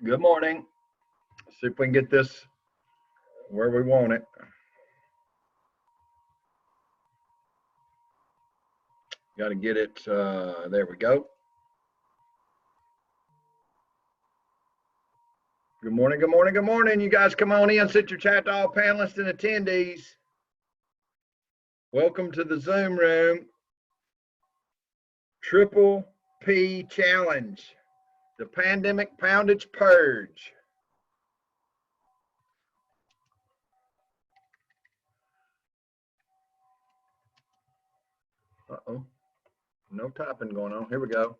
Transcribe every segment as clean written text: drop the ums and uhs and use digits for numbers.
Good morning. See if we can get this where we want it. Got to get it. There we go. Good morning. Good morning. Good morning. You guys come on in. Sit your chat to all panelists and attendees. Welcome to the Zoom room. Triple P Challenge. The Pandemic Poundage Purge. Uh-oh. No typing going on. Here we go.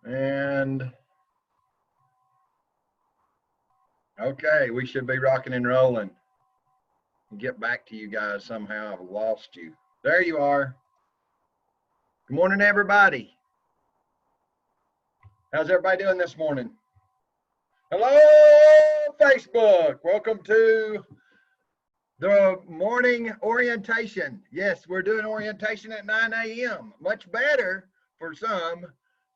And okay, we should be rocking and rolling. Get back to you guys somehow. I've lost you. There you are. Good morning, everybody. How's everybody doing this morning? Hello, Facebook. Welcome to the morning orientation. Yes, we're doing orientation at 9 a.m. Much better for some,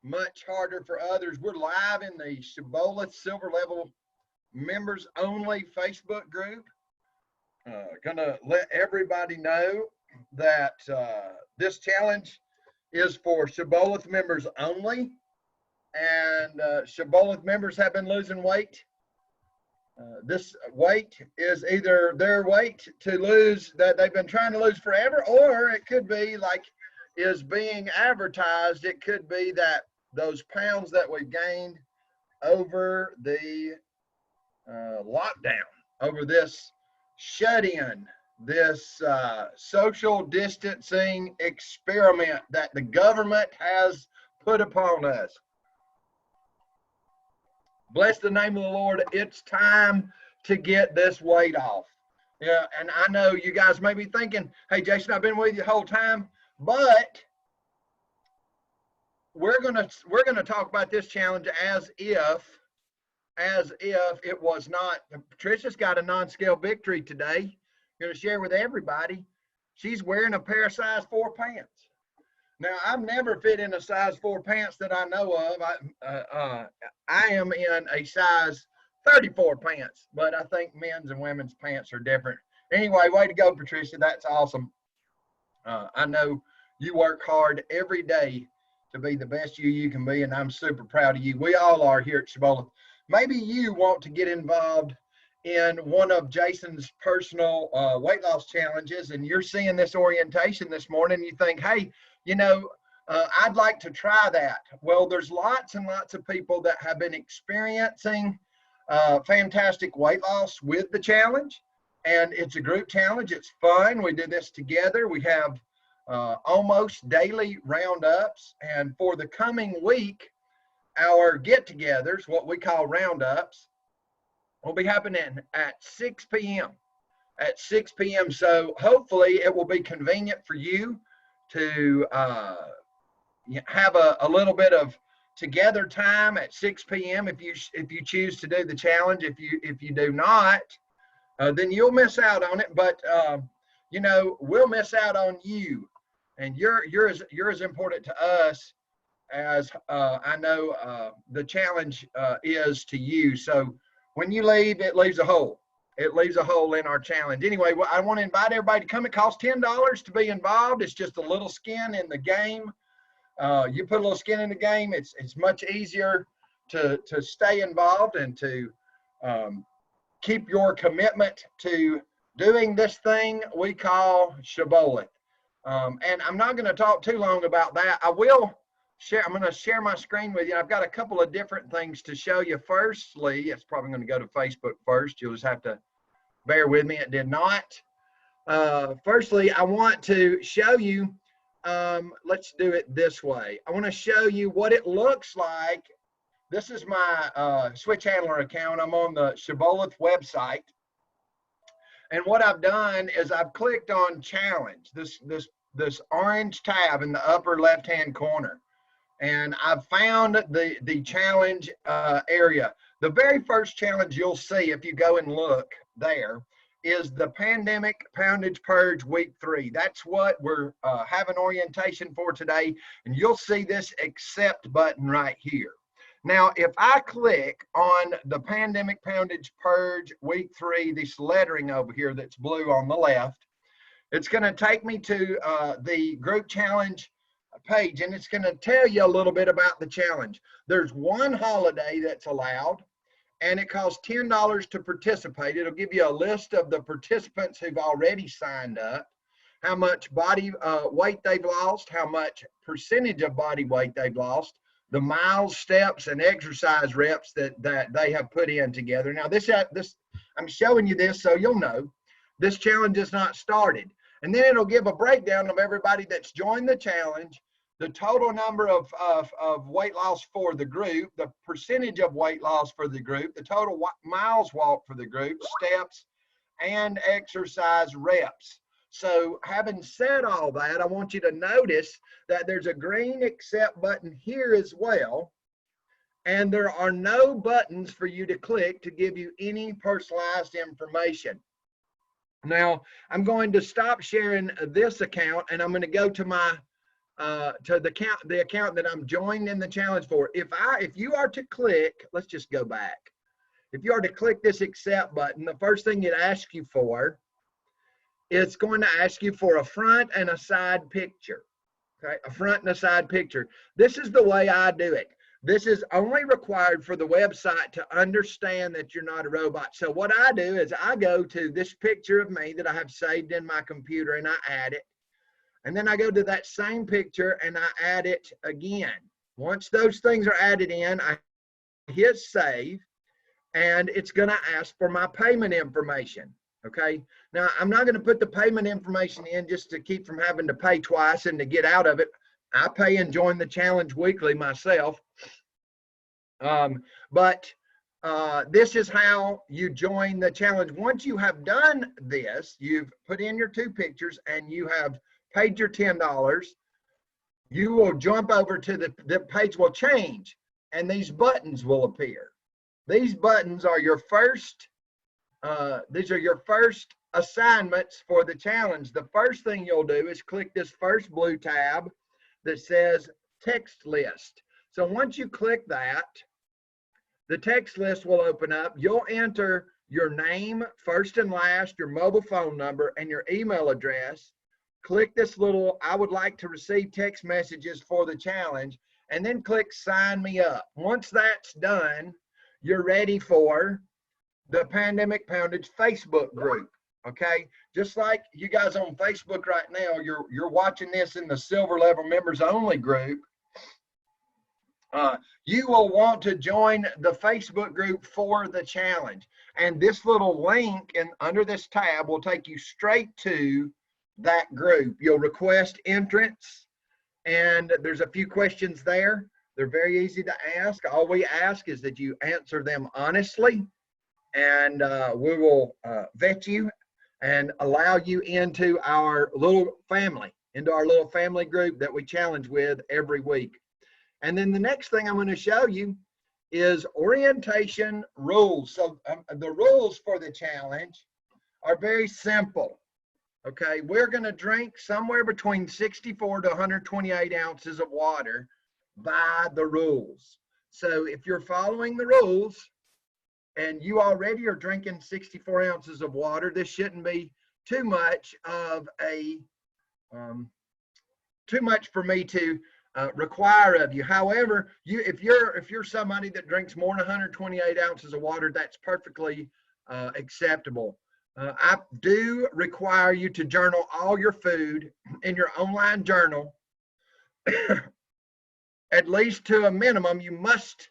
much harder for others. We're live in the Shibboleth Silver Level members only Facebook group. Gonna let everybody know that this challenge is for Shibboleth members only, and Shibboleth members have been losing weight. This weight is either their weight to lose that they've been trying to lose forever, or it could be like is being advertised. It could be that those pounds that we've gained over the lockdown, over this shut-in, this social distancing experiment that the government has put upon us. Bless the name of the Lord. It's time to get this weight off. Yeah, and I know you guys may be thinking, hey, Jason, I've been with you the whole time, but we're gonna talk about this challenge as if it was not. Patricia's got a non-scale victory today. Going to share with everybody. She's wearing a pair of size 4 pants. Now, I've never fit in a size 4 pants that I know of. I am in a size 34 pants, but I think men's and women's pants are different. Anyway, way to go, Patricia. That's awesome. I know you work hard every day to be the best you can be, and I'm super proud of you. We all are here at Shibboleth. Maybe you want to get involved in one of Jason's personal weight loss challenges, and you're seeing this orientation this morning, and you think, hey, you know, I'd like to try that. Well, there's lots and lots of people that have been experiencing fantastic weight loss with the challenge, and it's a group challenge. It's fun. We do this together. We have almost daily roundups, and for the coming week, our get-togethers, what we call roundups, will be happening at 6 p.m. At 6 p.m. So hopefully it will be convenient for you to have a little bit of together time at 6 p.m. if you choose to do the challenge. If you do not, then you'll miss out on it. But you know, we'll miss out on you, and you're as important to us as I know the challenge is to you. So when you leave, it leaves a hole. It leaves a hole in our challenge. Anyway, I want to invite everybody to come. It costs $10 to be involved. It's just a little skin in the game. You put a little skin in the game, it's much easier to stay involved and to keep your commitment to doing this thing we call Shibboleth. And I'm not going to talk too long about that. I'm going to share my screen with you. I've got a couple of different things to show you. Firstly, it's probably going to go to Facebook first. You'll just have to bear with me. It did not. Firstly, I want to show you, let's do it this way. I want to show you what it looks like. This is my switch handler account. I'm on the Shibboleth website. And what I've done is I've clicked on challenge, this orange tab in the upper left-hand corner. And I've found the challenge area. The very first challenge you'll see if you go and look there is the Pandemic Poundage Purge Week 3. That's what we're having orientation for today. And you'll see this accept button right here. Now, if I click on the Pandemic Poundage Purge Week 3, this lettering over here that's blue on the left, it's going to take me to the group challenge page, and it's going to tell you a little bit about the challenge. There's one holiday that's allowed, and it costs $10 to participate. It'll give you a list of the participants who've already signed up, how much body weight they've lost, how much percentage of body weight they've lost, the miles, steps, and exercise reps that they have put in together. Now, this I'm showing you this so you'll know this challenge is not started. And then it'll give a breakdown of everybody that's joined the challenge, the total number of weight loss for the group, the percentage of weight loss for the group, the total miles walked for the group, steps, and exercise reps. So having said all that, I want you to notice that there's a green accept button here as well. And there are no buttons for you to click to give you any personalized information. Now, I'm going to stop sharing this account, and I'm going to go to my to the account that I'm joined in the challenge for. If you are to click, let's just go back. If you are to click this accept button, the first thing it asks you for, it's going to ask you for a front and a side picture. Okay, a front and a side picture. This is the way I do it. This is only required for the website to understand that you're not a robot. So what I do is I go to this picture of me that I have saved in my computer, and I add it. And then I go to that same picture and I add it again. Once those things are added in, I hit save, and it's going to ask for my payment information. Okay. Now, I'm not going to put the payment information in just to keep from having to pay twice and to get out of it. I pay and join the challenge weekly myself. This is how you join the challenge. Once you have done this, you've put in your 2 pictures and you have paid your $10, you will jump over to the page will change, and these buttons will appear. These buttons are your first, these are your first assignments for the challenge. The first thing you'll do is click this first blue tab that says text list. So once you click that, the text list will open up. You'll enter your name, first and last, your mobile phone number, and your email address. Click this little, I would like to receive text messages for the challenge, and then click sign me up. Once that's done, you're ready for the Pandemic Poundage Facebook group. Okay, just like you guys on Facebook right now, you're watching this in the silver level members only group. You will want to join the Facebook group for the challenge, and this little link under this tab will take you straight to that group. You'll request entrance, and there's a few questions there. They're very easy to ask. All we ask is that you answer them honestly, and we will vet you and allow you into our little family group that we challenge with every week. And then the next thing I'm going to show you is orientation rules. So the rules for the challenge are very simple. Okay, we're going to drink somewhere between 64 to 128 ounces of water by the rules. So if you're following the rules and you already are drinking 64 ounces of water, this shouldn't be too much of a too much for me to require of you. However, if you're somebody that drinks more than 128 ounces of water, that's perfectly acceptable. I do require you to journal all your food in your online journal. At least to a minimum, you must,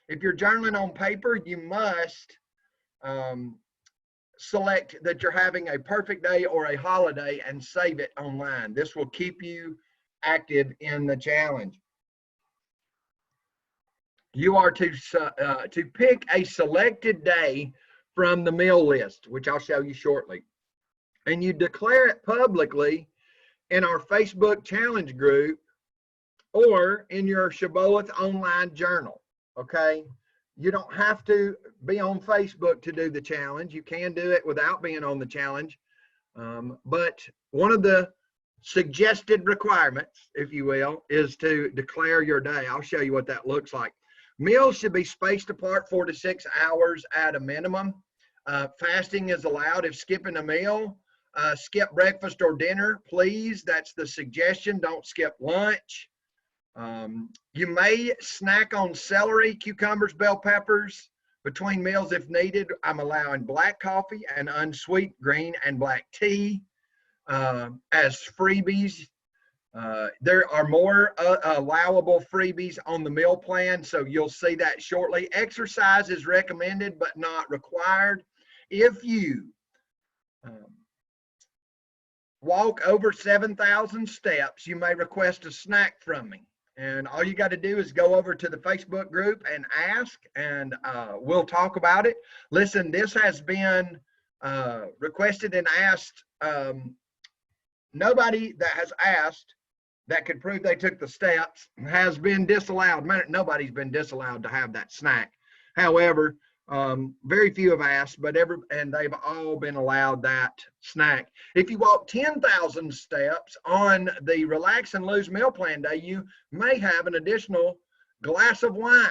if you're journaling on paper, you must select that you're having a perfect day or a holiday and save it online. This will keep you active in the challenge. You are to pick a selected day from the meal list, which I'll show you shortly. and you declare it publicly in our Facebook challenge group or in your Shibboleth online journal. Okay. You don't have to be on Facebook to do the challenge. You can do it without being on the challenge. But one of the suggested requirements, if you will, is to declare your day. I'll show you what that looks like. Meals should be spaced apart 4 to 6 hours at a minimum. Fasting is allowed if skipping a meal. Skip breakfast or dinner, please. That's the suggestion. Don't skip lunch. You may snack on celery, cucumbers, bell peppers between meals if needed. I'm allowing black coffee and unsweet green and black tea as freebies. There are more allowable freebies on the meal plan, so you'll see that shortly. Exercise is recommended but not required. If you walk over 7,000 steps, you may request a snack from me. And all you got to do is go over to the Facebook group and ask, and we'll talk about it. Listen, this has been requested and asked. Nobody that has asked that could prove they took the steps has been disallowed. Nobody's been disallowed to have that snack. However, very few have asked, but and they've all been allowed that snack. If you walk 10,000 steps on the Relax and Lose meal plan day, you may have an additional glass of wine.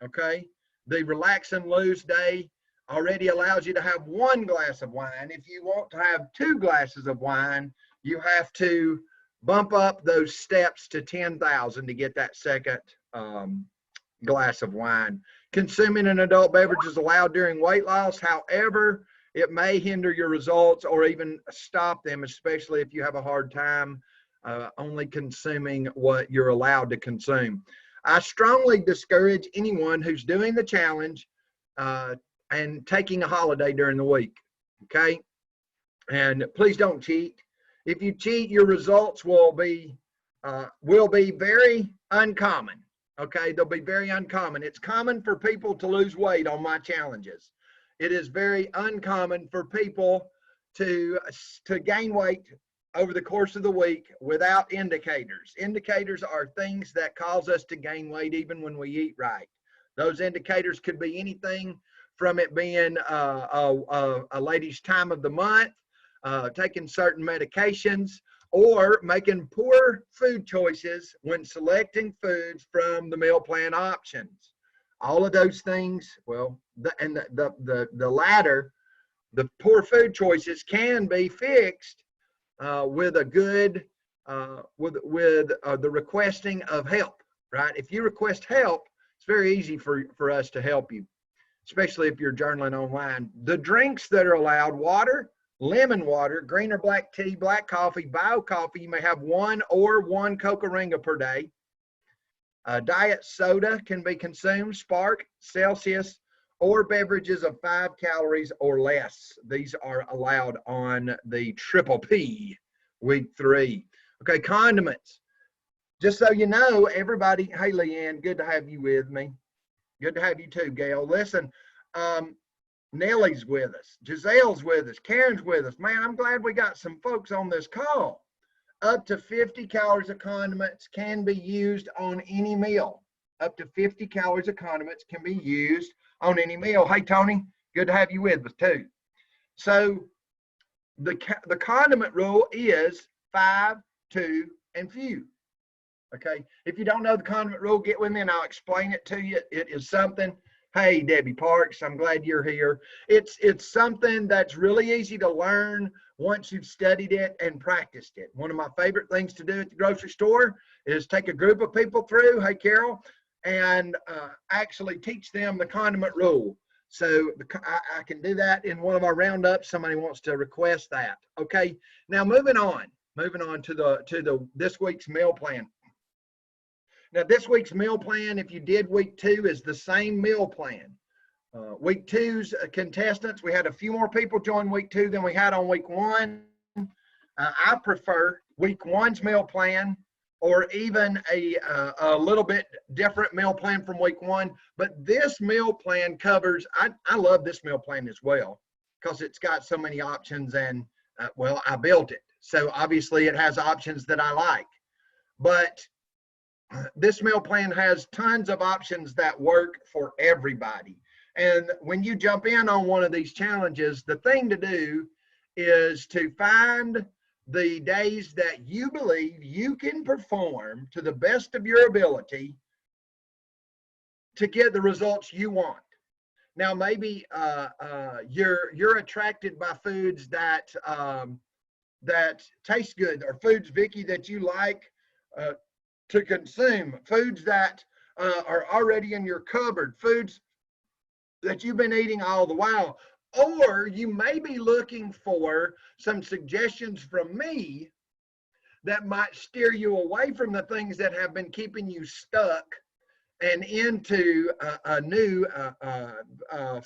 Okay, the Relax and Lose day already allows you to have 1 glass of wine. If you want to have 2 glasses of wine, you have to bump up those steps to 10,000 to get that second glass of wine. Consuming an adult beverage is allowed during weight loss. However, it may hinder your results or even stop them, especially if you have a hard time only consuming what you're allowed to consume. I strongly discourage anyone who's doing the challenge and taking a holiday during the week. Okay, and please don't cheat. If you cheat, your results will be very uncommon. Okay, they'll be very uncommon. It's common for people to lose weight on my challenges. It is very uncommon for people to gain weight over the course of the week without indicators. Indicators are things that cause us to gain weight even when we eat right. Those indicators could be anything from it being a lady's time of the month, taking certain medications, or making poor food choices when selecting foods from the meal plan options. All of those things, well, the latter, the poor food choices, can be fixed with a good, with the requesting of help, right? If you request help, it's very easy for us to help you, especially if you're journaling online. The drinks that are allowed: water, lemon water, green or black tea, black coffee, bio coffee. You may have 1 or 1 Coca-Cola per day. Diet soda can be consumed, Spark, Celsius, or beverages of 5 calories or less. These are allowed on the Triple P week 3. Okay, condiments. Just so you know, everybody, hey, Leanne, good to have you with me. Good to have you too, Gail. Listen, Nellie's with us, Giselle's with us, Karen's with us. Man, I'm glad we got some folks on this call. Up to 50 calories of condiments can be used on any meal. Up to 50 calories of condiments can be used on any meal. Hey, Tony, good to have you with us too. So the condiment rule is 5, 2, and few. Okay, if you don't know the condiment rule, get with me and I'll explain it to you. It is something. Hey, Debbie Parks, I'm glad you're here. It's something that's really easy to learn once you've studied it and practiced it. One of my favorite things to do at the grocery store is take a group of people through, hey, Carol, and actually teach them the condiment rule. So I can do that in one of our roundups. Somebody wants to request that. Okay, now moving on to this week's meal plan. Now, this week's meal plan, if you did week 2, is the same meal plan. Week 2's contestants, we had a few more people join week 2 than we had on week 1. I prefer week 1's meal plan, or even a little bit different meal plan from week 1. But this meal plan covers, I love this meal plan as well, because it's got so many options and Well, I built it. So obviously it has options that I like. But this meal plan has tons of options that work for everybody. And when you jump in on one of these challenges, the thing to do is to find the days that you believe you can perform to the best of your ability to get the results you want. Now, maybe you're attracted by foods that that taste good, or foods, Vicky, that you like to consume, foods that are already in your cupboard, foods that you've been eating all the while. Or you may be looking for some suggestions from me that might steer you away from the things that have been keeping you stuck and into a new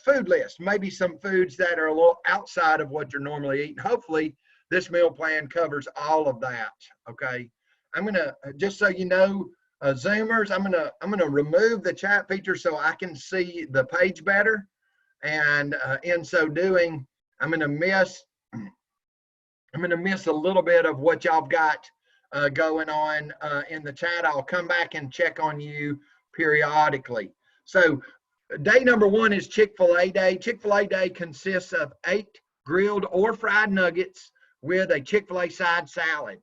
food list. Maybe some foods that are a little outside of what you're normally eating. Hopefully, this meal plan covers all of that. Okay, I'm gonna, just so you know, Zoomers, I'm gonna remove the chat feature so I can see the page better. And in so doing, I'm gonna miss a little bit of what y'all got going on in the chat. I'll come back and check on you periodically. So day number 1 is Chick-fil-A day. Chick-fil-A day consists of 8 grilled or fried nuggets with a Chick-fil-A side salad.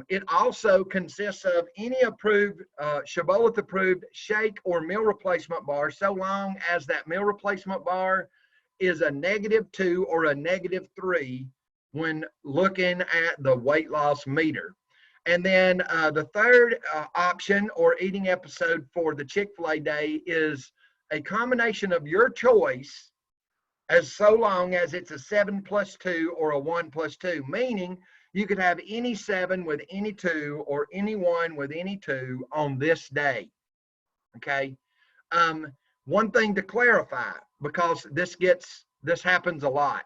It also consists of any approved, Shibboleth approved shake or meal replacement bar, so long as that meal replacement bar is a -2 or a -3 when looking at the weight loss meter. And then the third option or eating episode for the Chick-fil-A day is a combination of your choice, as so long as it's a 7 + 2 or a 1 + 2, meaning you could have any 7 with any 2 or any 1 with any 2 on this day. Okay. One thing to clarify, because this happens a lot.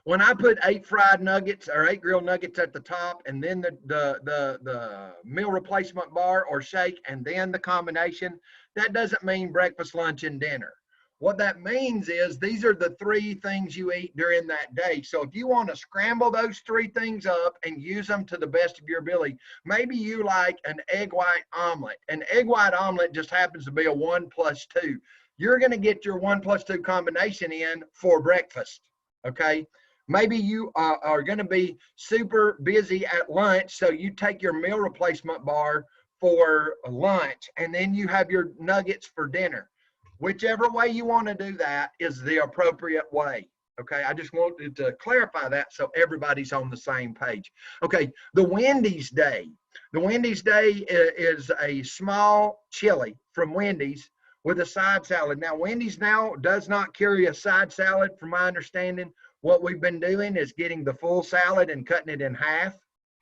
When I put 8 fried nuggets or 8 grilled nuggets at the top, and then the meal replacement bar or shake, and then the combination, that doesn't mean breakfast, lunch, and dinner. What that means is these are the 3 things you eat during that day. So if you want to scramble those 3 things up and use them to the best of your ability, maybe you like an egg white omelet. An egg white omelet just happens to be a 1 + 2. You're going to get your 1 + 2 combination in for breakfast. Okay. Maybe you are going to be super busy at lunch, so you take your meal replacement bar for lunch, and then you have your nuggets for dinner. Whichever way you want to do that is the appropriate way. Okay, I just wanted to clarify that so everybody's on the same page. Okay, the Wendy's day. The Wendy's day is a small chili from Wendy's with a side salad. Now, Wendy's now does not carry a side salad, from my understanding. What we've been doing is getting the full salad and cutting it in half.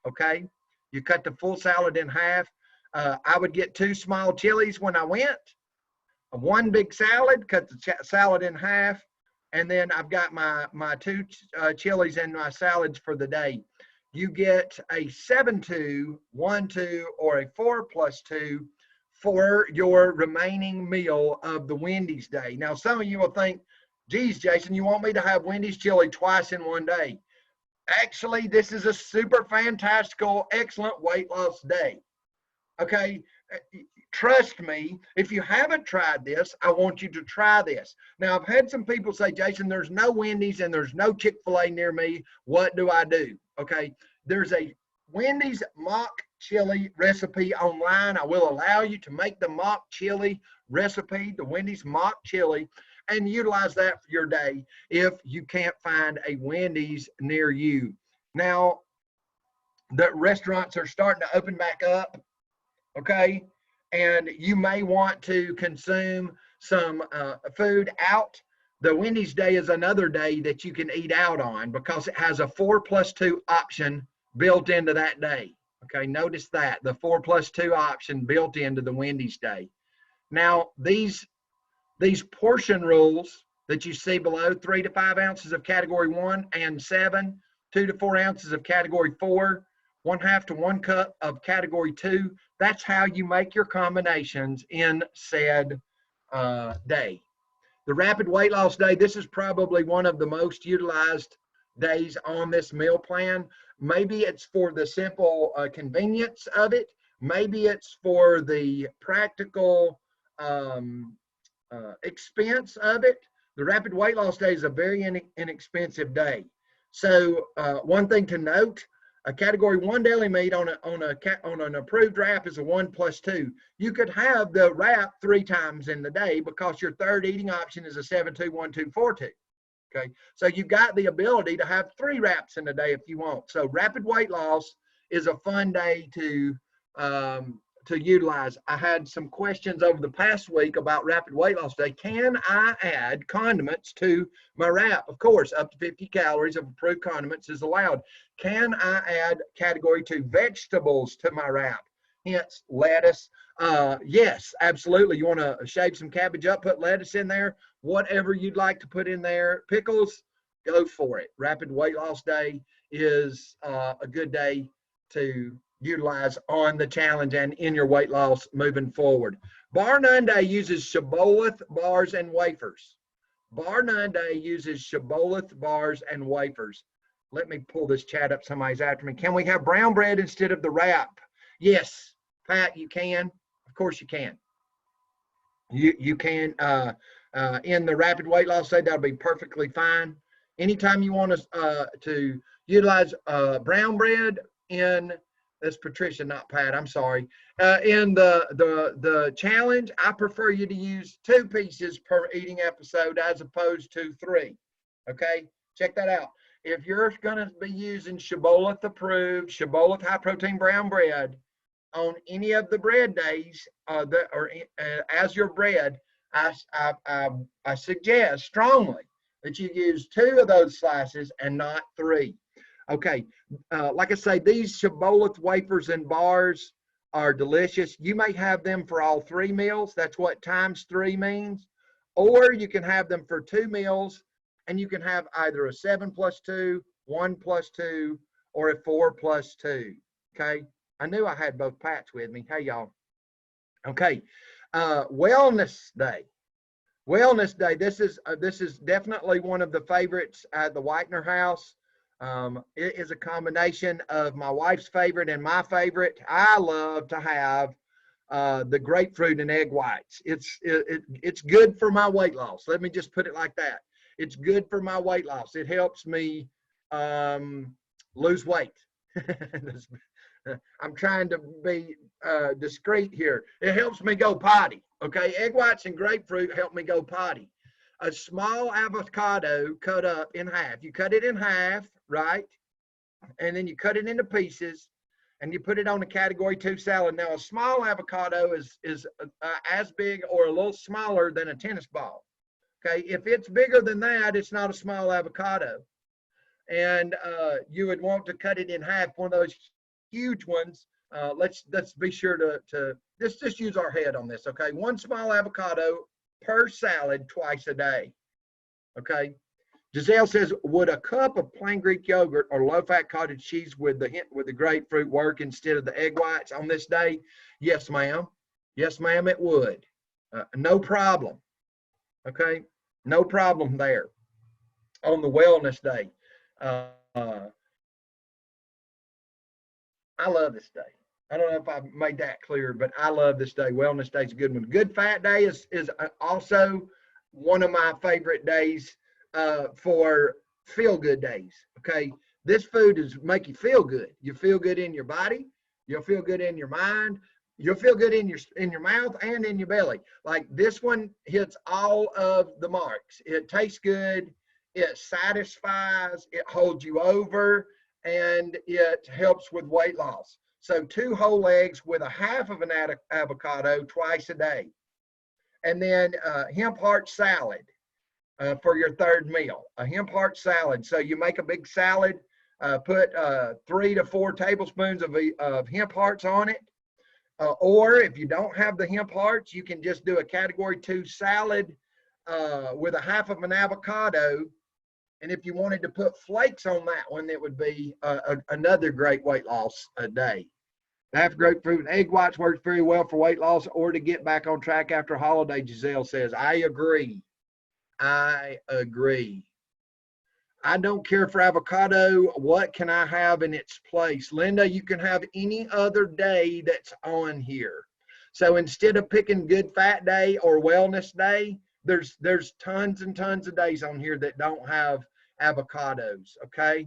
Okay, you cut the full salad in half. I would get 2 small chilies when I went, 1 big salad, cut the salad in half, and then I've got my 2 chilies and my salads for the day. You get a 7-2, 1-2, or a 4 + 2 for your remaining meal of the Wendy's day. Now, some of you will think, geez, Jason, you want me to have Wendy's chili twice in one day? Actually, this is a super fantastical, excellent weight loss day. Okay, trust me, if you haven't tried this, I want you to try this. Now, I've had some people say, Jason, there's no Wendy's and there's no Chick-fil-A near me. What do I do? Okay, there's a Wendy's mock chili recipe online. I will allow you to make the mock chili recipe, the Wendy's mock chili, and utilize that for your day if you can't find a Wendy's near you. Now, the restaurants are starting to open back up, okay? And you may want to consume some food out. The Wendy's day is another day that you can eat out on because it has a 4 + 2 option built into that day. Okay, notice that, the 4 + 2 option built into the Wendy's day. Now, these portion rules that you see below, 3 to 5 ounces of category 1 and 7, 2 to 4 ounces of category 4, 1/2 to 1 cup of category 2, that's how you make your combinations in said day. The rapid weight loss day, this is probably one of the most utilized days on this meal plan. Maybe it's for the simple convenience of it. Maybe it's for the practical expense of it. The rapid weight loss day is a very inexpensive day. So one thing to note, a category 1 deli meat on an approved wrap is a 1+2. You could have the wrap 3 times in the day because your third eating option is a 7-2-1-2-4-2. Okay, so you've got the ability to have 3 wraps in a day if you want. So rapid weight loss is a fun day to utilize. I had some questions over the past week about rapid weight loss day. Can I add condiments to my wrap? Of course, up to 50 calories of approved condiments is allowed. Can I add category 2 vegetables to my wrap? Hence lettuce. Yes, absolutely. You want to shave some cabbage up, put lettuce in there, whatever you'd like to put in there. Pickles, go for it. Rapid weight loss day is a good day to utilize on the challenge and in your weight loss moving forward. Bar None Day uses shibboleth bars and wafers. Bar None Day uses shibboleth bars and wafers. Let me pull this chat up. Somebody's after me. Can we have brown bread instead of the wrap? Yes, Pat, you can. Of course you can. You can in the rapid weight loss day, that'll be perfectly fine. Anytime you want to utilize brown bread in, that's Patricia, not Pat, I'm sorry. In the challenge, I prefer you to use 2 pieces per eating episode as opposed to 3. Okay, check that out. If you're going to be using shibboleth approved, shibboleth high protein brown bread on any of the bread days as your bread, I suggest strongly that you use 2 of those slices and not 3. Okay, like I say, these shibboleth wafers and bars are delicious. You may have them for all 3 meals. That's what times 3 means. Or you can have them for 2 meals, and you can have either a 7+2, 1+2, or a 4+2. Okay, I knew I had both Pats with me. Hey, y'all. Okay, Wellness Day. Wellness Day. This is definitely one of the favorites at the Whitener house. It is a combination of my wife's favorite and my favorite. I love to have the grapefruit and egg whites. It's good for my weight loss. Let me just put it like that. It's good for my weight loss. It helps me lose weight. I'm trying to be discreet here. It helps me go potty. Okay, egg whites and grapefruit help me go potty. A small avocado cut up in half. You cut it in half, right? And then you cut it into pieces and you put it on a category 2 salad. Now, a small avocado is as big or a little smaller than a tennis ball. Okay, if it's bigger than that, it's not a small avocado. And you would want to cut it in half, one of those huge ones. Let's be sure to just use our head on this, okay? 1 small avocado per salad twice a day, okay? Giselle says, would a cup of plain Greek yogurt or low-fat cottage cheese with the grapefruit work instead of the egg whites on this day? Yes, ma'am. Yes, ma'am, it would. No problem, okay? No problem there on the wellness day. I love this day. I don't know if I've made that clear, but I love this day. Wellness Day is a good one. Good Fat Day is also one of my favorite days for feel-good days. Okay, this food is make you feel good. You feel good in your body. You'll feel good in your mind. You'll feel good in your mouth and in your belly. Like this one hits all of the marks. It tastes good. It satisfies. It holds you over, and it helps with weight loss. So 2 whole eggs with a half of an avocado twice a day. And then hemp heart salad for your third meal, a hemp heart salad. So you make a big salad, put 3 to 4 tablespoons of hemp hearts on it. Or if you don't have the hemp hearts, you can just do a category 2 salad with a half of an avocado. And if you wanted to put flakes on that one, it would be another great weight loss day. Half grapefruit and egg whites works very well for weight loss or to get back on track after a holiday, Giselle says. I agree. I agree. I don't care for avocado. What can I have in its place? Linda, you can have any other day that's on here. So instead of picking Good Fat Day or Wellness Day, there's tons and tons of days on here that don't have avocados, okay?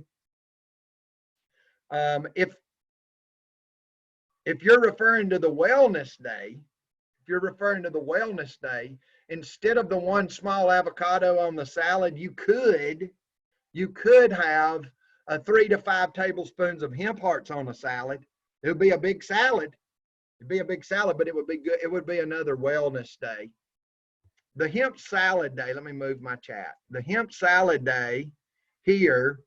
If you're referring to the Wellness Day, if you're referring to the Wellness Day, instead of the one small avocado on the salad, you could have 3 to 5 tablespoons of hemp hearts on a salad. It would be a big salad. It'd be a big salad, but it would be good. It would be another Wellness Day. The hemp salad day, let me move my chat. The hemp salad day here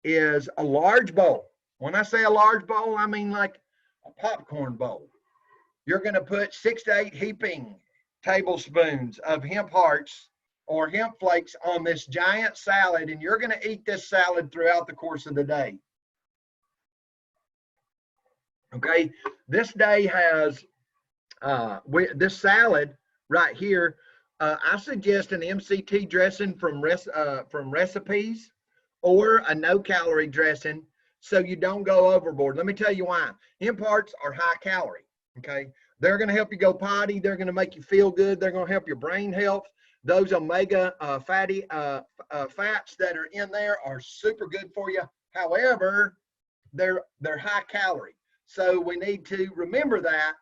is a large bowl. When I say a large bowl, I mean like a popcorn bowl. You're going to put 6 to 8 heaping tablespoons of hemp hearts or hemp flakes on this giant salad, and you're going to eat this salad throughout the course of the day. Okay, this day has this salad right here. I suggest an MCT dressing from recipes or a no-calorie dressing so you don't go overboard. Let me tell you why. Hemp hearts are high calorie. Okay, they're going to help you go potty. They're going to make you feel good. They're going to help your brain health. Those omega fatty fats that are in there are super good for you. However, they're high calorie. So we need to remember that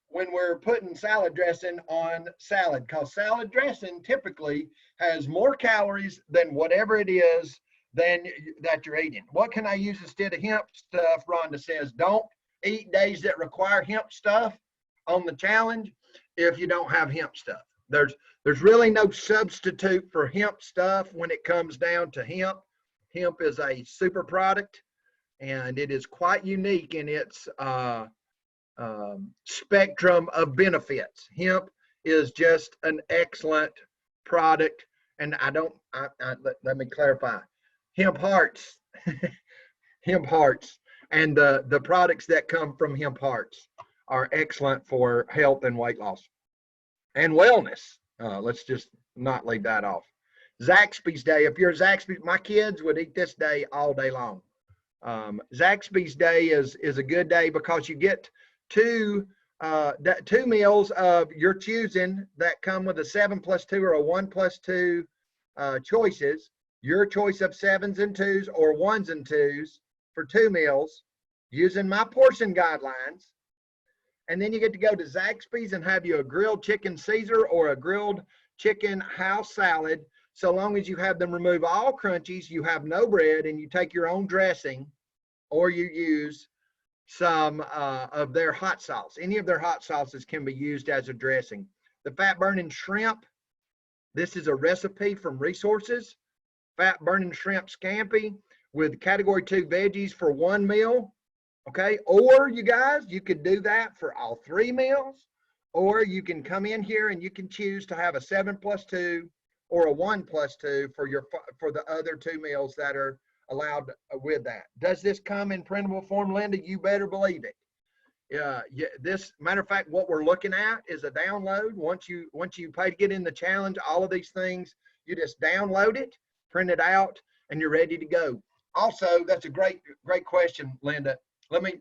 when we're putting salad dressing on salad, because salad dressing typically has more calories than whatever it is that you're eating. What can I use instead of hemp stuff? Rhonda says, don't eat days that require hemp stuff on the challenge if you don't have hemp stuff. There's really no substitute for hemp stuff when it comes down to hemp. Hemp is a super product, and it is quite unique in its spectrum of benefits. Hemp is just an excellent product, and let me clarify. Hemp hearts, hemp hearts, and the products that come from hemp hearts are excellent for health and weight loss and wellness. Let's just not leave that off. Zaxby's Day. If you're Zaxby's, my kids would eat this day all day long. Zaxby's Day is a good day because you get two meals of your choosing that come with a 7+2 or a 1+2 choices. Your choice of 7s and 2s or 1s and 2s for 2 meals using my portion guidelines. And then you get to go to Zaxby's and have you a grilled chicken Caesar or a grilled chicken house salad. So long as you have them remove all crunchies, you have no bread, and you take your own dressing, or you use some of their hot sauce. Any of their hot sauces can be used as a dressing. The fat burning shrimp, this is a recipe from Resources. Fat burning shrimp scampi with category 2 veggies for 1 meal. Okay, or you guys, you could do that for all 3 meals, or you can come in here and you can choose to have a 7+2 or a 1+2 for the other 2 meals that are allowed with that. Does this come in printable form, Linda? You better believe it. Yeah, this matter of fact, what we're looking at is a download. Once you pay to get in the challenge, all of these things, you just download it, print it out, and you're ready to go. Also, that's a great question, Linda. Let me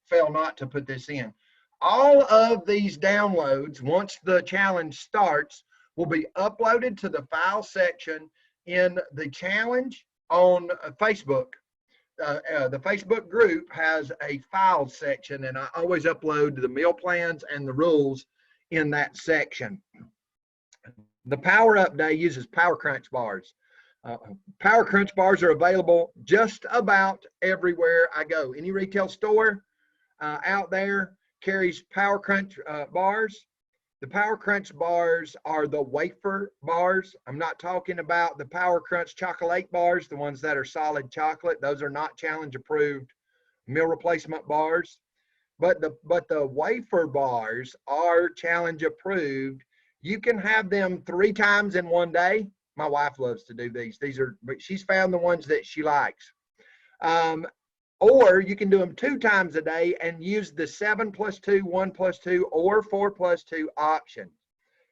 fail not to put this in. All of these downloads, once the challenge starts, will be uploaded to the file section in the challenge on Facebook. The Facebook group has a file section, and I always upload the meal plans and the rules in that section. The Power Up Day uses Power Crunch bars. Power Crunch bars are available just about everywhere I go. Any retail store out there carries Power Crunch bars. The Power Crunch bars are the wafer bars. I'm not talking about the Power Crunch chocolate bars, the ones that are solid chocolate. Those are not challenge approved meal replacement bars. But the wafer bars are challenge approved. You can have them 3 times in one day. My wife loves to do these. She's found the ones that she likes. Or you can do them 2 times a day and use the 7+2, 1+2, or 4+2 option.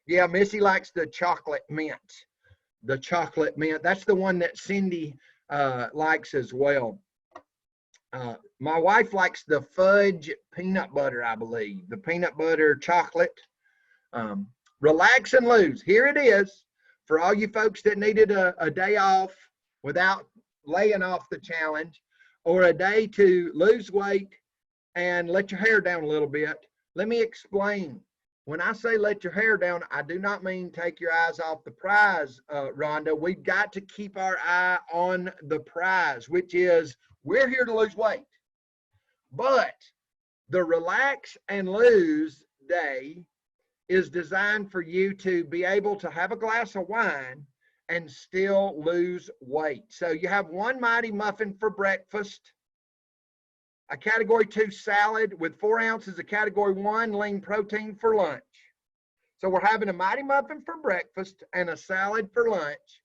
Yeah, Missy likes the chocolate mint. the chocolate mint. That's the one that Cindy likes as well. My wife likes the fudge peanut butter, I believe. The peanut butter chocolate. Relax and lose. Here it is for all you folks that needed a day off without laying off the challenge, or a day to lose weight and let your hair down a little bit. Let me explain. When I say let your hair down, I do not mean take your eyes off the prize, Rhonda. We've got to keep our eye on the prize, which is we're here to lose weight. But the relax and lose day is designed for you to be able to have a glass of wine and still lose weight. So you have one mighty muffin for breakfast, a category 2 salad with 4 ounces of category 1 lean protein for lunch. So we're having a mighty muffin for breakfast and a salad for lunch.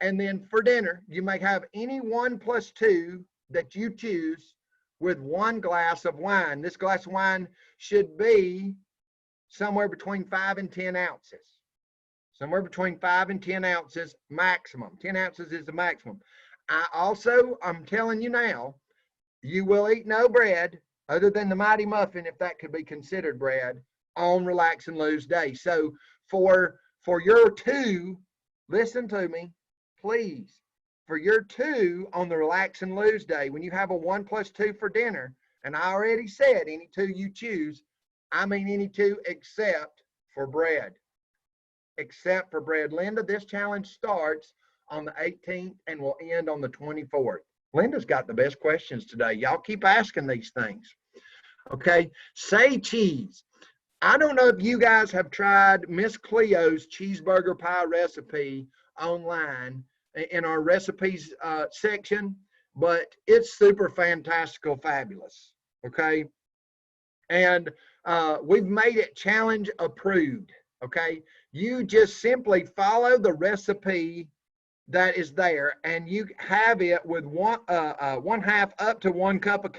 And then for dinner, you may have any 1 + 2 that you choose with 1 glass of wine. This glass of wine should be somewhere between 5 and 10 ounces. Somewhere between 5 and 10 ounces maximum. 10 ounces is the maximum. I'm telling you now, you will eat no bread other than the mighty muffin, if that could be considered bread, on relax and lose day. So for your 2, listen to me, please. For your 2 on the relax and lose day, when you have a 1 + 2 for dinner, and I already said any 2 you choose, I mean any 2 except for bread. Except for bread. Linda, this challenge starts on the 18th and will end on the 24th. Linda's got the best questions today. Y'all keep asking these things. Okay, say cheese. I don't know if you guys have tried Miss Cleo's cheeseburger pie recipe online in our recipes section, but it's super fantastical fabulous. Okay, and we've made it challenge approved. Okay, you just simply follow the recipe that is there, and you have it with 1/2 up to 1 cup of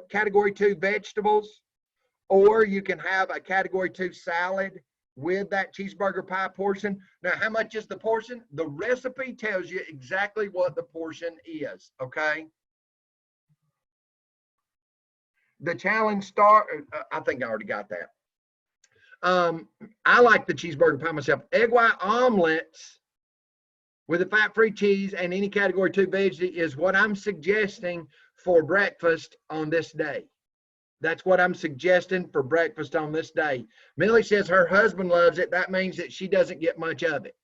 category 2 vegetables, or you can have a category 2 salad with that cheeseburger pie portion. Now, how much is the portion? The recipe tells you exactly what the portion is. Okay. The challenge I think I already got that. I like the cheeseburger pie myself. Egg white omelets with a fat-free cheese and any category 2 veggie is what I'm suggesting for breakfast on this day. That's what I'm suggesting for breakfast on this day. Millie says her husband loves it. That means that she doesn't get much of it.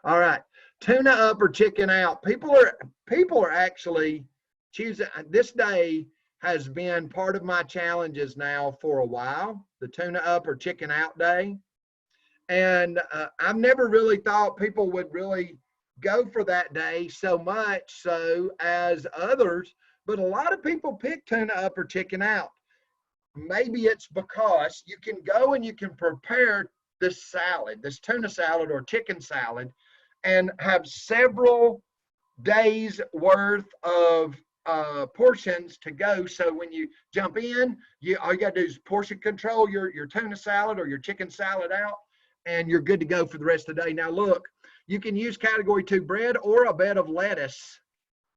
All right. Tuna up or chicken out. People are actually choosing. This day has been part of my challenges now for a while, the tuna up or chicken out day. And I've never really thought people would really go for that day so much so as others, but a lot of people pick tuna up or chicken out. Maybe it's because you can go and you can prepare this salad, this tuna salad or chicken salad, and have several days worth of portions to go. So when you jump in, all you got to do is portion control your tuna salad or your chicken salad out, and you're good to go for the rest of the day. Now look, you can use category 2 bread or a bed of lettuce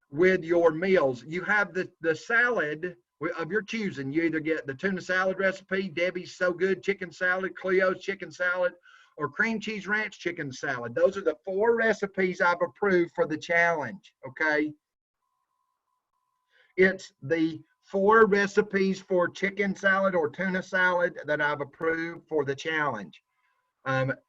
with your meals. You have the salad of your choosing. You either get the tuna salad recipe, Debbie's So Good chicken salad, Cleo's chicken salad, or cream cheese ranch chicken salad. Those are the 4 recipes I've approved for the challenge. Okay. It's the 4 recipes for chicken salad or tuna salad that I've approved for the challenge.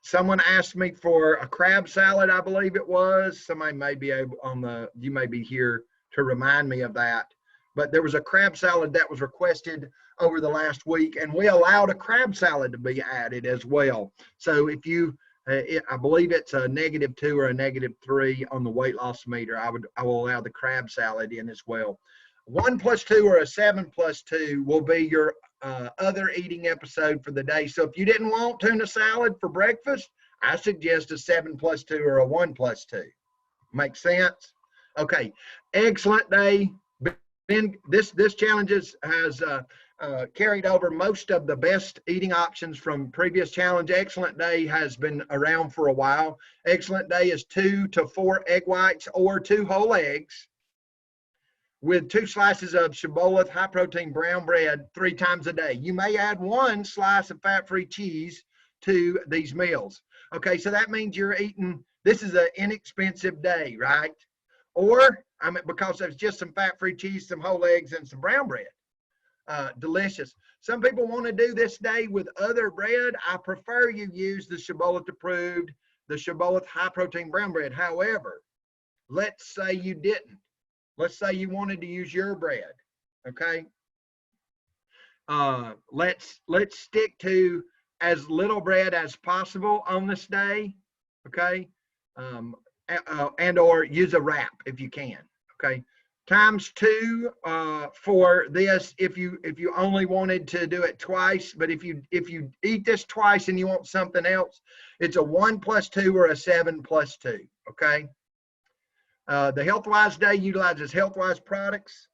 Someone asked me for a crab salad, I believe it was. Somebody may be able you may be here to remind me of that. But there was a crab salad that was requested over the last week, and we allowed a crab salad to be added as well. So if you, I believe it's a -2 or a -3 on the weight loss meter, I will allow the crab salad in as well. 1 + 2 or a 7 + 2 will be your other eating episode for the day. So if you didn't want tuna salad for breakfast, I suggest a 7 + 2 or a 1 + 2. Make sense? Okay, excellent day. This challenge has carried over most of the best eating options from previous challenge. Excellent Day has been around for a while. Excellent Day is 2 to 4 egg whites or 2 whole eggs with 2 slices of shibboleth high protein brown bread 3 times a day. You may add 1 slice of fat-free cheese to these meals. Okay, so that means you're eating, this is an inexpensive day, right? Or, I mean, because there's just some fat-free cheese, some whole eggs, and some brown bread. Delicious. Some people want to do this day with other bread. I prefer you use the shibboleth approved, the shibboleth high protein brown bread. However, let's say you didn't. Let's say you wanted to use your bread. Okay. Let's stick to as little bread as possible on this day. Okay. And or use a wrap if you can. Okay. ×2 for this if you only wanted to do it twice, but if you eat this twice and you want something else, it's a 1 + 2 or a 7 + 2. Okay. The Healthwise Day utilizes Healthwise products,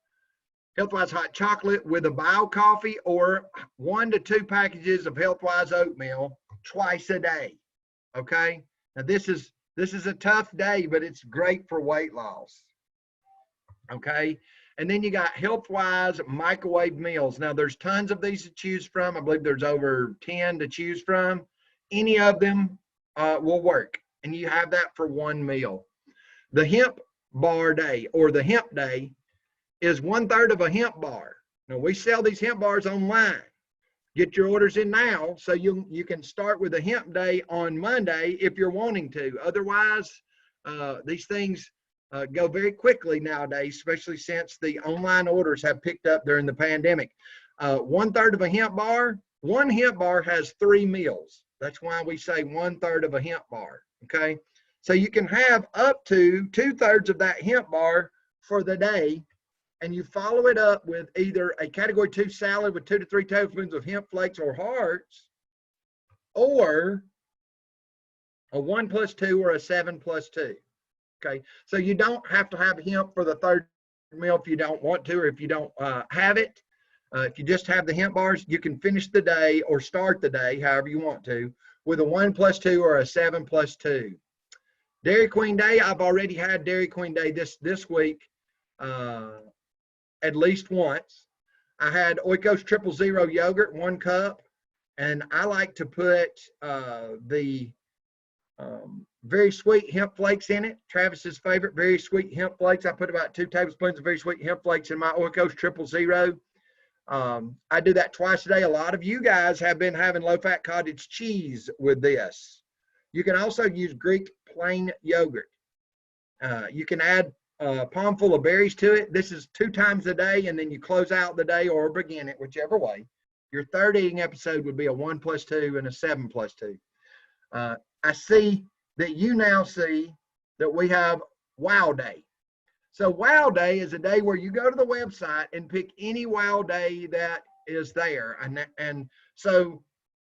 Healthwise hot chocolate with a bio coffee, or 1 to 2 packages of Healthwise oatmeal twice a day. Okay. Now this is a tough day, but it's great for weight loss. Okay, and then you got Healthwise microwave meals. Now there's tons of these to choose from. I believe there's over 10 to choose from. Any of them will work, and you have that for 1 meal. The hemp bar day or the hemp day is 1/3 of a hemp bar. Now we sell these hemp bars online. Get your orders in now so you can start with a hemp day on Monday if you're wanting to. Otherwise, these things go very quickly nowadays, especially since the online orders have picked up during the pandemic. 1/3 of a hemp bar. 1 hemp bar has 3 meals. That's why we say 1/3 of a hemp bar. Okay, so you can have up to 2/3 of that hemp bar for the day, and you follow it up with either a category 2 salad with 2 to 3 tablespoons of hemp flakes or hearts, or a 1 + 2 or a 7 + 2. Okay, so you don't have to have hemp for the 3rd meal if you don't want to, or if you don't have it. If you just have the hemp bars, you can finish the day or start the day, however you want to, with a 1 + 2 or a 7 + 2. Dairy Queen Day, I've already had Dairy Queen Day this week at least once. I had Oikos 000 yogurt, 1 cup, and I like to put the very sweet hemp flakes in it. Travis's favorite very sweet hemp flakes. I put about 2 tablespoons of very sweet hemp flakes in my Oikos 000. I do that twice a day. A lot of you guys have been having low-fat cottage cheese with this. You can also use Greek plain yogurt. You can add a palmful of berries to it. This is 2 times a day, and then you close out the day or begin it, whichever way. Your 3rd eating episode would be a 1 + 2 and a 7 + 2. I see that you now see that we have Wow Day. So Wow Day is a day where you go to the website and pick any Wow Day that is there. And so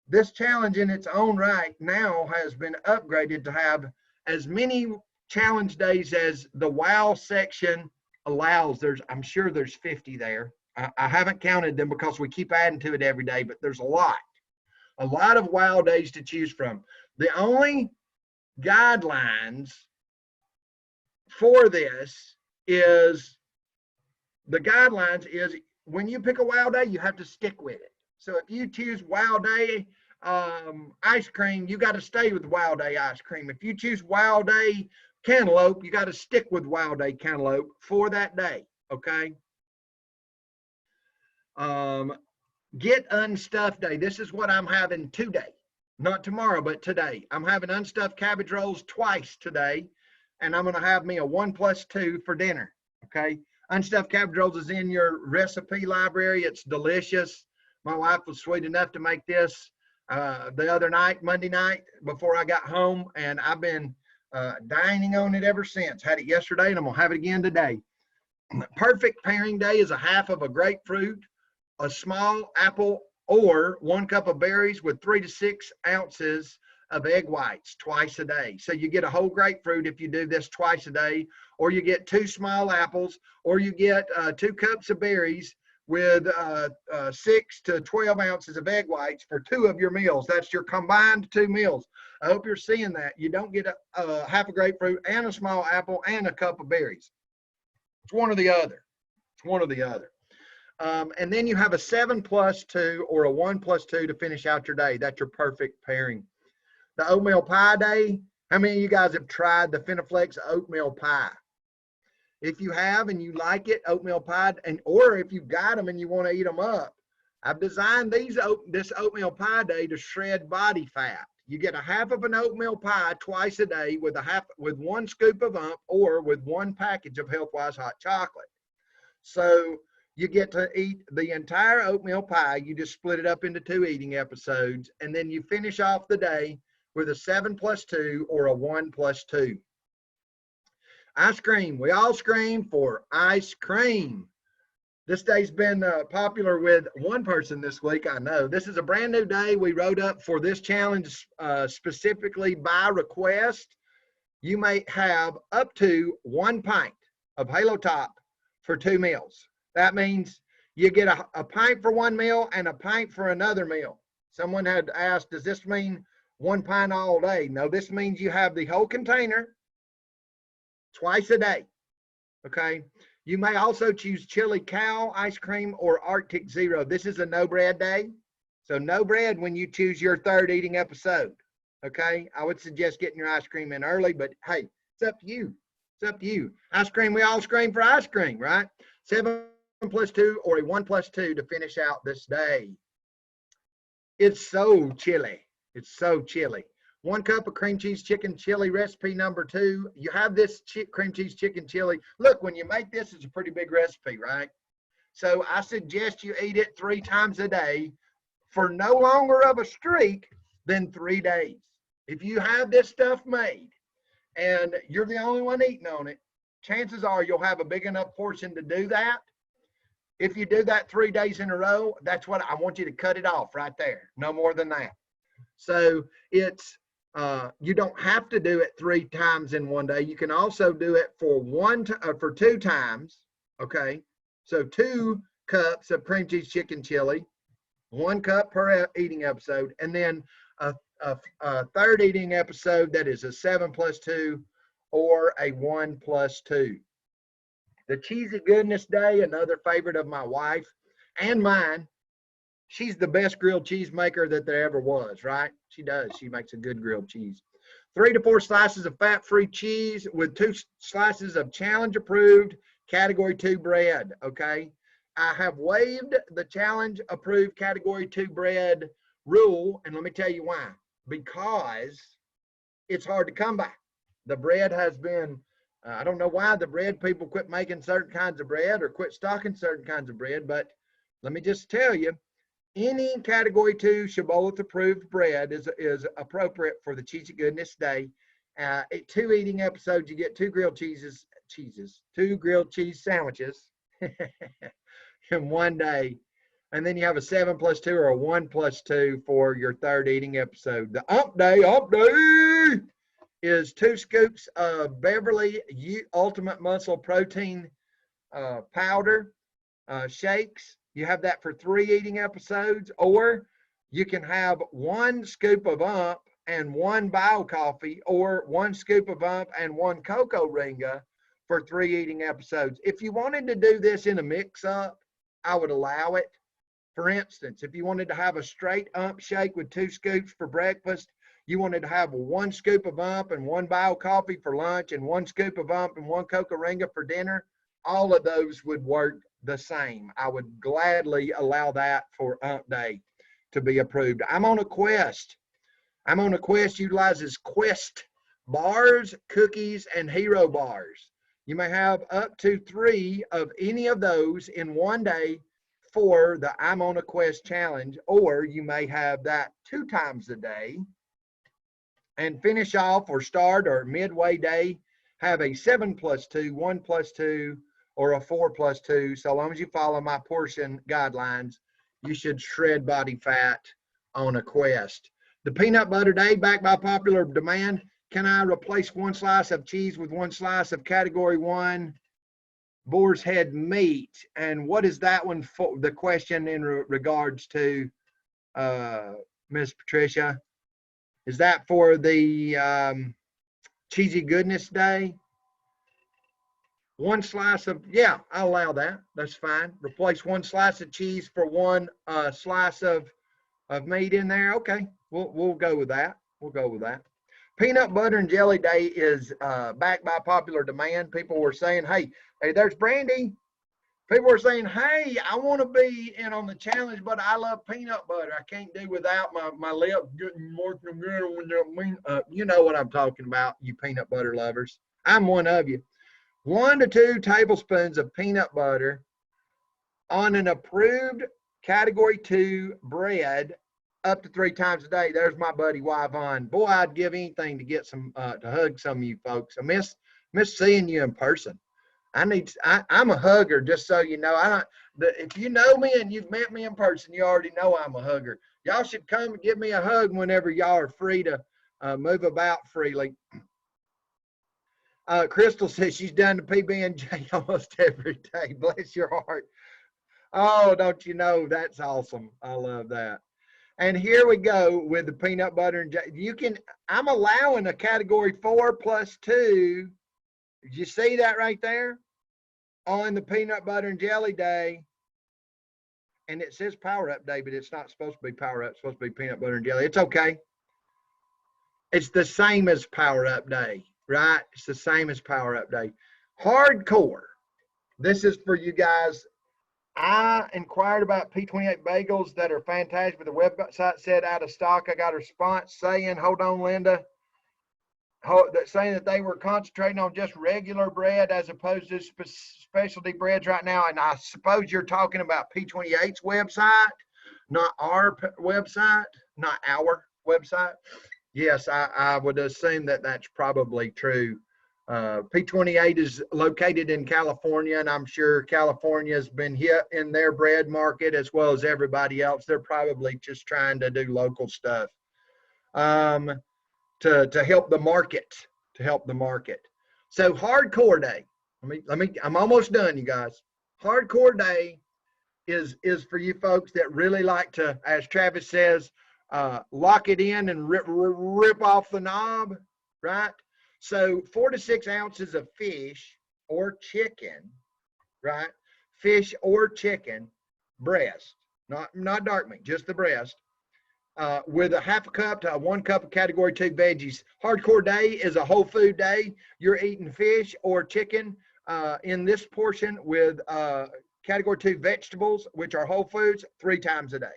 this challenge in its own right now has been upgraded to have as many challenge days as the Wow section allows. I'm sure there's 50 there. I haven't counted them because we keep adding to it every day, but there's a lot of Wow days to choose from. The only guidelines for this is when you pick a Wow day, you have to stick with it. So if you choose Wow Day ice cream, you got to stay with Wow Day ice cream. If you choose Wow Day cantaloupe, you got to stick with Wow Day cantaloupe for that day. Okay. Get Unstuffed Day. This is what I'm having today. Not tomorrow, but today. I'm having unstuffed cabbage rolls twice today, and I'm going to have me a 1 + 2 for dinner. Okay. Unstuffed cabbage rolls is in your recipe library. It's delicious. My wife was sweet enough to make this the other night, Monday night, before I got home, and I've been dining on it ever since. Had it yesterday, and I'm going to have it again today. Perfect pairing day is a half of a grapefruit, a small apple, or 1 cup of berries with 3 to 6 ounces of egg whites twice a day. So you get a whole grapefruit if you do this twice a day, or you get 2 small apples, or you get 2 cups of berries with 6 to 12 ounces of egg whites for 2 of your meals. That's your combined 2 meals. I hope you're seeing that. You don't get half a grapefruit and a small apple and a cup of berries. It's one or the other. It's one or the other. And then you have a 7+2 or a 1+2 to finish out your day. That's your perfect pairing. The oatmeal pie day. How many of you guys have tried the Finaflex oatmeal pie? If you have and you like it, oatmeal pie, or if you've got them and you want to eat them up, I've designed this oatmeal pie day to shred body fat. You get a half of an oatmeal pie twice a day with 1 scoop of or with 1 package of Healthwise hot chocolate. So you get to eat the entire oatmeal pie. You just split it up into 2 eating episodes, and then you finish off the day with a 7+2 or a 1+2. Ice cream. We all scream for ice cream. This day's been popular with one person this week, I know. This is a brand new day we wrote up for this challenge specifically by request. You may have up to 1 pint of Halo Top for 2 meals. That means you get a pint for 1 meal and a pint for another meal. Someone had asked, does this mean 1 pint all day? No, this means you have the whole container twice a day, okay? You may also choose Chili Cow ice cream or Arctic Zero. This is a no bread day, so no bread when you choose your 3rd eating episode, okay? I would suggest getting your ice cream in early, but hey, it's up to you. It's up to you. Ice cream, we all scream for ice cream, right? 7+2 or a 1+2 to finish out this day. It's so chilly. It's so chilly. 1 cup of cream cheese chicken chili recipe number 2. You have this cream cheese chicken chili. Look, when you make this, it's a pretty big recipe, right? So I suggest you eat it 3 times a day for no longer of a streak than 3 days. If you have this stuff made and you're the only one eating on it, chances are you'll have a big enough portion to do that. If you do that 3 days in a row, that's what I want you to cut it off right there. No more than that. So it's you don't have to do it 3 times in one day. You can also do it for 2 times. Okay, so 2 cups of cream cheese chicken chili, 1 cup per eating episode, and then a 3rd eating episode that is a 7+2 or a 1+2. The Cheesy Goodness Day, another favorite of my wife and mine. She's the best grilled cheese maker that there ever was, right? She does. She makes a good grilled cheese. 3 to 4 slices of fat-free cheese with 2 slices of challenge-approved Category 2 bread, okay? I have waived the challenge-approved Category 2 bread rule, and let me tell you why. Because it's hard to come by. The bread has been, I don't know why the bread people quit making certain kinds of bread or quit stocking certain kinds of bread, but let me just tell you, any Category 2 Shibboleth approved bread is appropriate for the Cheesy Goodness Day. 2 eating episodes, you get 2 grilled cheese sandwiches in one day. And then you have a 7+2 or a 1+2 for your 3rd eating episode. The ump day is 2 scoops of Beverly Ultimate Muscle Protein powder shakes. You have that for 3 eating episodes, or you can have 1 scoop of ump and 1 bio coffee, or 1 scoop of ump and 1 cocoa ringa for 3 eating episodes. If you wanted to do this in a mix-up, I would allow it. For instance, if you wanted to have a straight ump shake with 2 scoops for breakfast, you wanted to have 1 scoop of ump and 1 bio coffee for lunch, and 1 scoop of ump and 1 cocoa ringa for dinner, all of those would work the same. I would gladly allow that for ump day to be approved. I'm on a quest. Utilizes Quest bars, cookies, and Hero bars. You may have up to 3 of any of those in one day for the I'm on a Quest challenge, or you may have that 2 times a day and finish off or start or midway day, have a 7+2, 1+2, or a 4+2. So long as you follow my portion guidelines, you should shred body fat on a Quest. The peanut butter day, backed by popular demand. Can I replace 1 slice of cheese with 1 slice of Category 1 boar's head meat. And what is that one for? The question in regards to Miss Patricia, is that for the cheesy goodness day? One slice of, yeah, I'll allow that. That's fine. Replace one slice of cheese for one slice of meat in there. Okay, we'll go with that. We'll go with that. Peanut butter and jelly day is backed by popular demand. People were saying, hey, there's Brandy. People were saying, hey, I want to be in on the challenge, but I love peanut butter. I can't do without my lips getting more good. You know what I'm talking about, you peanut butter lovers. I'm one of you. 1 to 2 tablespoons of peanut butter on an approved category 2 bread up to 3 times a day. There's my buddy Yvonne. Boy, I'd give anything to get some to hug some of you folks. I miss seeing you in person. I'm a hugger, just so you know. If you know me and you've met me in person, you already know I'm a hugger. Y'all should come and give me a hug whenever y'all are free to move about freely. Crystal says she's done the PB&J almost every day. Bless your heart. Oh, don't you know, that's awesome. I love that. And here we go with the peanut butter and jelly. I'm allowing a category 4 plus 2. Did you see that right there? On the peanut butter and jelly day. And it says power up day, but it's not supposed to be power up. It's supposed to be peanut butter and jelly. It's okay. It's the same as power up day, right? It's the same as power up day. Hardcore. This is for you guys. I inquired about P28 bagels that are fantastic, but the website said out of stock. I got a response saying, hold on, Linda, saying that they were concentrating on just regular bread as opposed to specialty breads right now. And I suppose you're talking about P28's website, not our website, not our website. Yes, I would assume that that's probably true. P28 is located in California, and I'm sure California's been hit in their bread market as well as everybody else. They're probably just trying to do local stuff to help the market. So hardcore day. I'm almost done, you guys. Hardcore day is for you folks that really like to, as Travis says, lock it in and rip off the knob, right? So 4 to 6 ounces of fish or chicken, right? Fish or chicken breast, not dark meat, just the breast, with a half a cup to 1 cup of category 2 veggies. Hardcore day is a whole food day. You're eating fish or chicken in this portion with category 2 vegetables, which are whole foods, 3 times a day.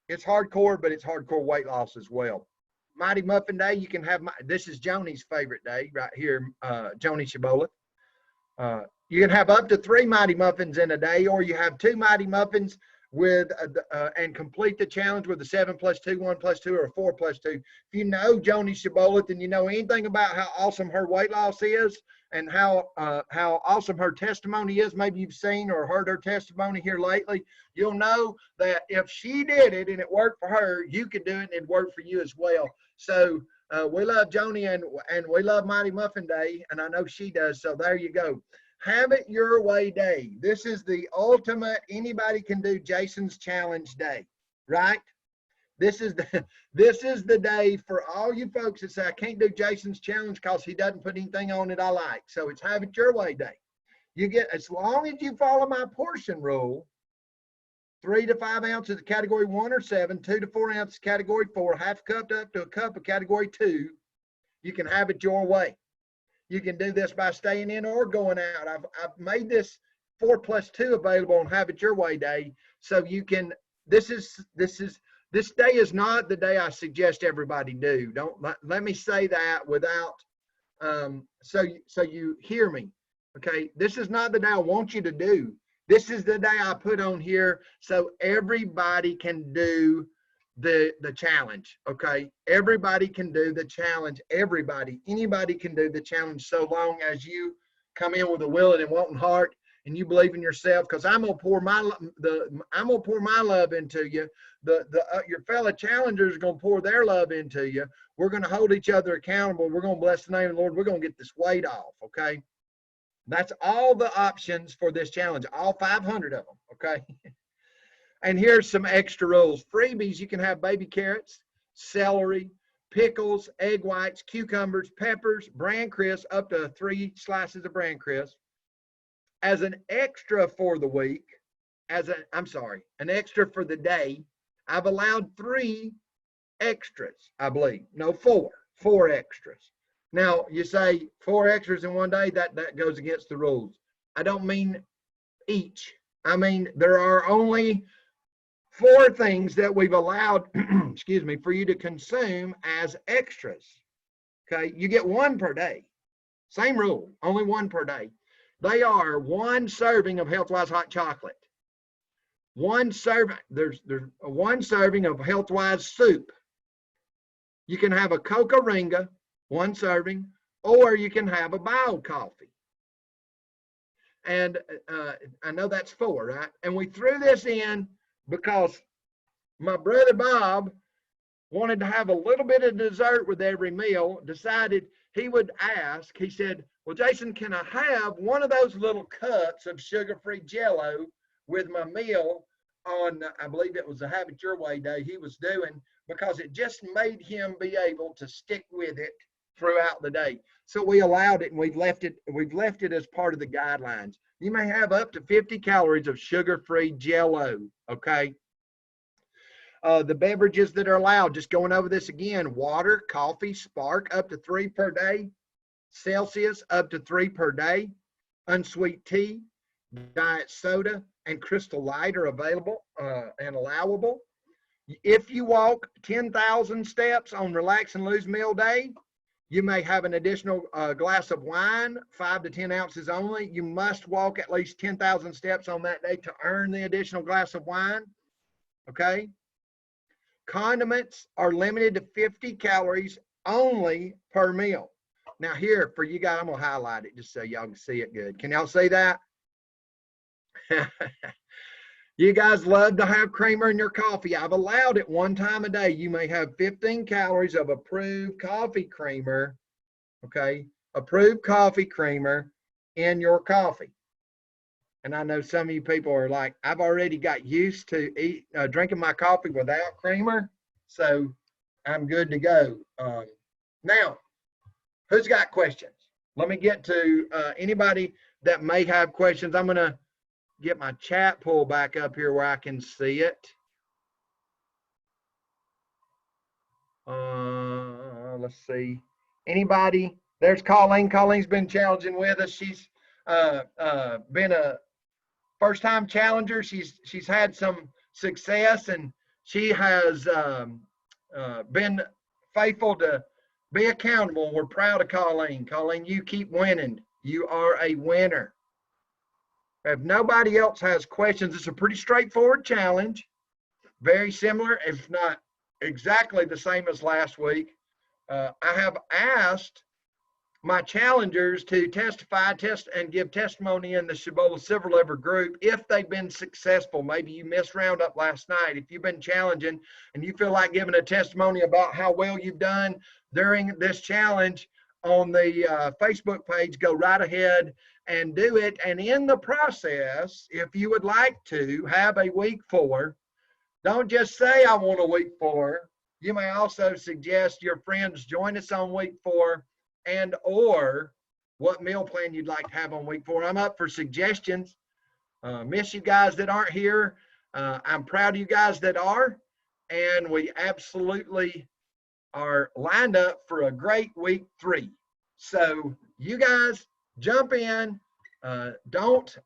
It's hardcore, but it's hardcore weight loss as well. Mighty Muffin Day, you can have, this is Joni's favorite day right here, Joni Shibboleth. You can have up to 3 Mighty Muffins in a day, or you have 2 Mighty Muffins with and complete the challenge with a 7 plus 2, 1 plus 2, or a 4 plus 2. If you know Joni Shibboleth and you know anything about how awesome her weight loss is and how awesome her testimony is, maybe you've seen or heard her testimony here lately, you'll know that if she did it and it worked for her, you could do it and it'd work for you as well. So we love Joni and we love Mighty Muffin Day, and I know she does. So there you go. Have it your way day. This is the ultimate anybody can do Jason's challenge day, right? This is the day for all you folks that say I can't do Jason's challenge because he doesn't put anything on it I like. So it's have it your way day. You get, as long as you follow my portion rule, 3 to 5 ounces of category 1 or 7, 2 to 4 ounces category 4, half cup up to a cup of category 2, you can have it your way. You can do this by staying in or going out. I've made this 4 plus 2 available on Have It Your Way Day. So you can, this day is not the day I suggest everybody do. Don't let me say that without, so you hear me. Okay. This is not the day I want you to do. This is the day I put on here so everybody can do the challenge. Okay, everybody can do the challenge. Anybody can do the challenge, so long as you come in with a willing and wanting heart and you believe in yourself. Because I'm gonna pour my love into you. Your fellow challengers are gonna pour their love into you. We're gonna hold each other accountable. We're gonna bless the name of the Lord. We're gonna get this weight off. Okay. That's all the options for this challenge, all 500 of them, okay? And here's some extra rules. Freebies, you can have baby carrots, celery, pickles, egg whites, cucumbers, peppers, bran crisp, up to 3 slices of bran crisp. As an extra for the week, an extra for the day, I've allowed 3 extras, I believe. No, 4 extras. Now, you say 4 extras in one day, that goes against the rules. I don't mean each. I mean, there are only 4 things that we've allowed, excuse me, for you to consume as extras. Okay, you get 1 per day. Same rule, only 1 per day. They are 1 serving of Healthwise hot chocolate. 1 serving, there's 1 serving of Healthwise soup. You can have a Coca-Ringa, 1 serving, or you can have a bio coffee. And I know that's 4, right? And we threw this in because my brother Bob wanted to have a little bit of dessert with every meal, decided he would ask. He said, well, Jason, can I have one of those little cups of sugar-free Jell-O with my meal on, I believe it was a Have It Your Way day he was doing, because it just made him be able to stick with it throughout the day. So we allowed it, and we've left it as part of the guidelines. You may have up to 50 calories of sugar-free Jell-O, okay? The beverages that are allowed, just going over this again: water, coffee, Spark, up to 3 per day; Celsius, up to 3 per day; unsweet tea, diet soda, and Crystal Light are available and allowable. If you walk 10,000 steps on Relax and Lose Meal Day, you may have an additional glass of wine, 5 to 10 ounces only. You must walk at least 10,000 steps on that day to earn the additional glass of wine, okay? Condiments are limited to 50 calories only per meal. Now here, for you guys, I'm going to highlight it just so y'all can see it good. Can y'all see that? You guys love to have creamer in your coffee. I've allowed it 1 time a day. You may have 15 calories of approved coffee creamer, okay? Approved coffee creamer in your coffee. And I know some of you people are like, I've already got used to drinking my coffee without creamer, so I'm good to go. Now, who's got questions? Let me get to anybody that may have questions. I'm going to get my chat pulled back up here where I can see it. Let's see. Anybody? There's Colleen. Colleen's been challenging with us. She's been a first-time challenger. She's had some success, and she has been faithful to be accountable. We're proud of Colleen. Colleen, you keep winning. You are a winner. If nobody else has questions, it's a pretty straightforward challenge. Very similar, if not exactly the same as last week. I have asked my challengers to testify, and give testimony in the Cibola Silver Liver group if they've been successful. Maybe you missed roundup last night. If you've been challenging and you feel like giving a testimony about how well you've done during this challenge on the Facebook page, go right ahead and do it. And in the process, if you would like to have a week 4, don't just say I want a week 4. You may also suggest your friends join us on week 4, and or what meal plan you'd like to have on week 4. I'm up for suggestions. Miss you guys that aren't here. I'm proud of you guys that are, and we absolutely are lined up for a great week 3. So you guys jump in. Don't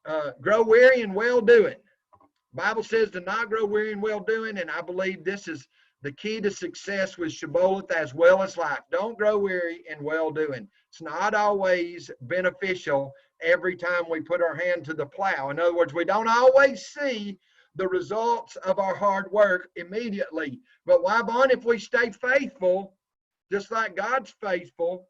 grow weary in well doing. Bible says to not grow weary in well doing, and I believe this is the key to success with Shibboleth as well as life. Don't grow weary in well doing. It's not always beneficial every time we put our hand to the plow. In other words, we don't always see the results of our hard work immediately. But why, Vaughn, if we stay faithful, just like God's faithful,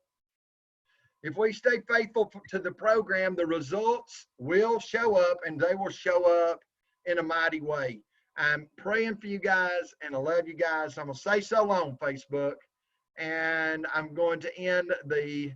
if we stay faithful to the program, the results will show up, and they will show up in a mighty way. I'm praying for you guys, and I love you guys. I'm going to say so long, Facebook, and I'm going to end the